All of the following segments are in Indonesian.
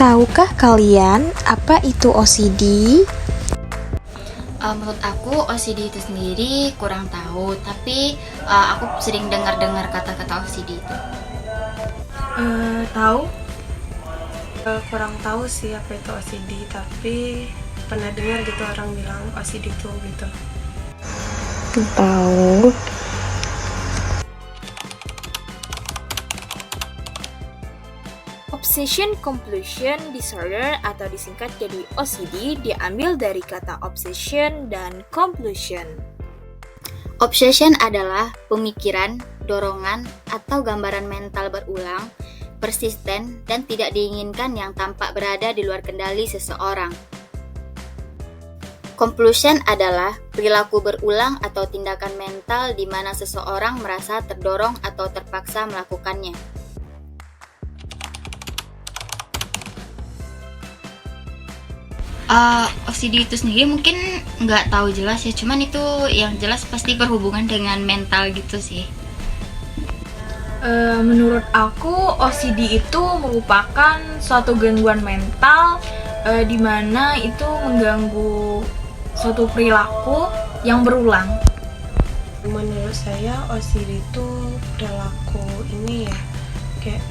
Tahukah kalian apa itu OCD? Menurut aku OCD itu sendiri kurang tahu, tapi aku sering dengar kata-kata OCD itu. Tahu? Kurang tahu sih apa itu OCD, tapi pernah dengar gitu orang bilang OCD itu gitu. Tahu. Obsession Compulsion Disorder atau disingkat jadi OCD diambil dari kata obsession dan compulsion. Obsession adalah pemikiran, dorongan, atau gambaran mental berulang, persisten, dan tidak diinginkan yang tampak berada di luar kendali seseorang. Compulsion adalah perilaku berulang atau tindakan mental di mana seseorang merasa terdorong atau terpaksa melakukannya. OCD itu sendiri mungkin nggak tahu jelas ya, cuman itu yang jelas pasti berhubungan dengan mental gitu sih. Menurut aku OCD itu merupakan suatu gangguan mental di mana itu mengganggu suatu perilaku yang berulang. Menurut saya OCD itu perilaku ini ya, kayak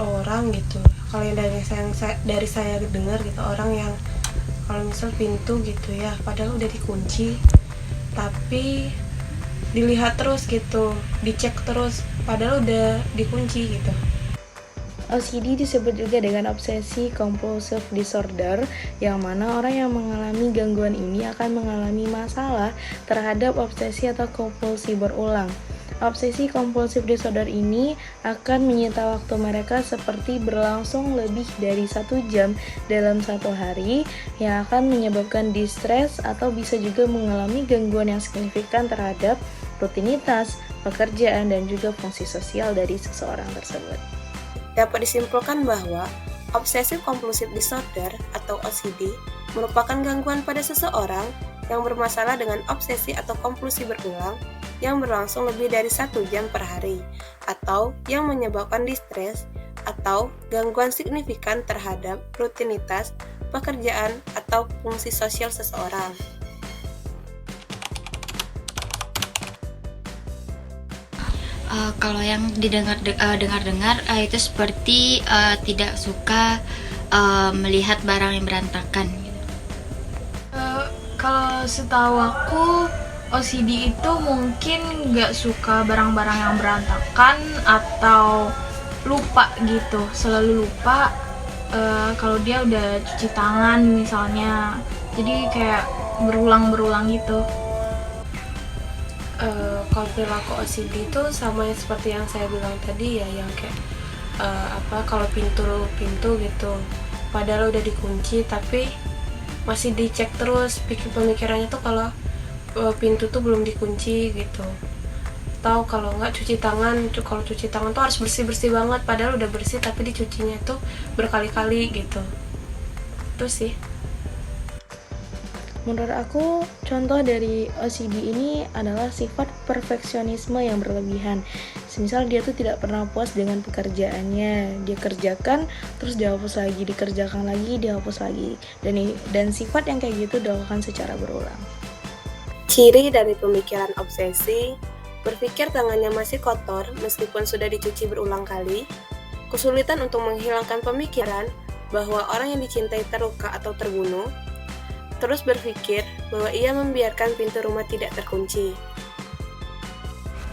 orang gitu. Kalau yang dari saya dengar gitu, orang yang kalau misal pintu gitu ya, padahal udah dikunci, tapi dilihat terus gitu, dicek terus, padahal udah dikunci gitu. OCD disebut juga dengan obsesi compulsive disorder, yang mana orang yang mengalami gangguan ini akan mengalami masalah terhadap obsesi atau kompulsi berulang. Obsesi kompulsif disorder ini akan menyita waktu mereka seperti berlangsung lebih dari 1 jam dalam 1 hari, yang akan menyebabkan distres atau bisa juga mengalami gangguan yang signifikan terhadap rutinitas, pekerjaan, dan juga fungsi sosial dari seseorang tersebut. Dapat disimpulkan bahwa obsessive compulsive disorder atau OCD merupakan gangguan pada seseorang yang bermasalah dengan obsesi atau kompulsi berulang yang berlangsung lebih dari 1 jam per hari, atau yang menyebabkan distres atau gangguan signifikan terhadap rutinitas, pekerjaan, atau fungsi sosial seseorang. Kalau yang dengar itu seperti tidak suka melihat barang yang berantakan. Kalau setahu aku OCD itu mungkin nggak suka barang-barang yang berantakan atau lupa gitu, selalu lupa kalau dia udah cuci tangan misalnya, jadi kayak berulang-berulang gitu. Kalau perilaku OCD itu sama seperti yang saya bilang tadi ya, yang kayak kalau pintu gitu, padahal udah dikunci tapi masih dicek terus, pemikirannya tuh kalau pintu tuh belum dikunci gitu. Atau kalau nggak cuci tangan, kalau cuci tangan tuh harus bersih-bersih banget, padahal udah bersih tapi dicucinya tuh berkali-kali gitu. Itu sih. Menurut aku, contoh dari OCD ini adalah sifat perfeksionisme yang berlebihan. Semisal dia tuh tidak pernah puas dengan pekerjaannya, dia kerjakan, terus dihapus lagi, dikerjakan lagi, dihapus lagi. Dan sifat yang kayak gitu dilakukan secara berulang. Ciri dari pemikiran obsesi: berpikir tangannya masih kotor meskipun sudah dicuci berulang kali, kesulitan untuk menghilangkan pemikiran bahwa orang yang dicintai terluka atau terbunuh, terus berpikir bahwa ia membiarkan pintu rumah tidak terkunci.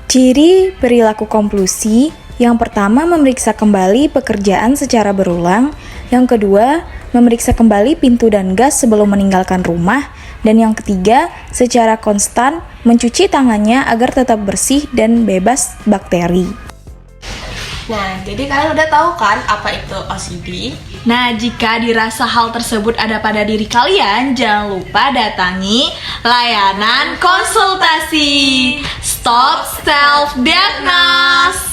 Ciri perilaku kompulsi: yang pertama, memeriksa kembali pekerjaan secara berulang. Yang kedua, memeriksa kembali pintu dan gas sebelum meninggalkan rumah. Dan yang ketiga, secara konstan mencuci tangannya agar tetap bersih dan bebas bakteri. Nah, jadi kalian udah tahu kan apa itu OCD? Nah, jika dirasa hal tersebut ada pada diri kalian, jangan lupa datangi layanan konsultasi. Stop Self Diagnose.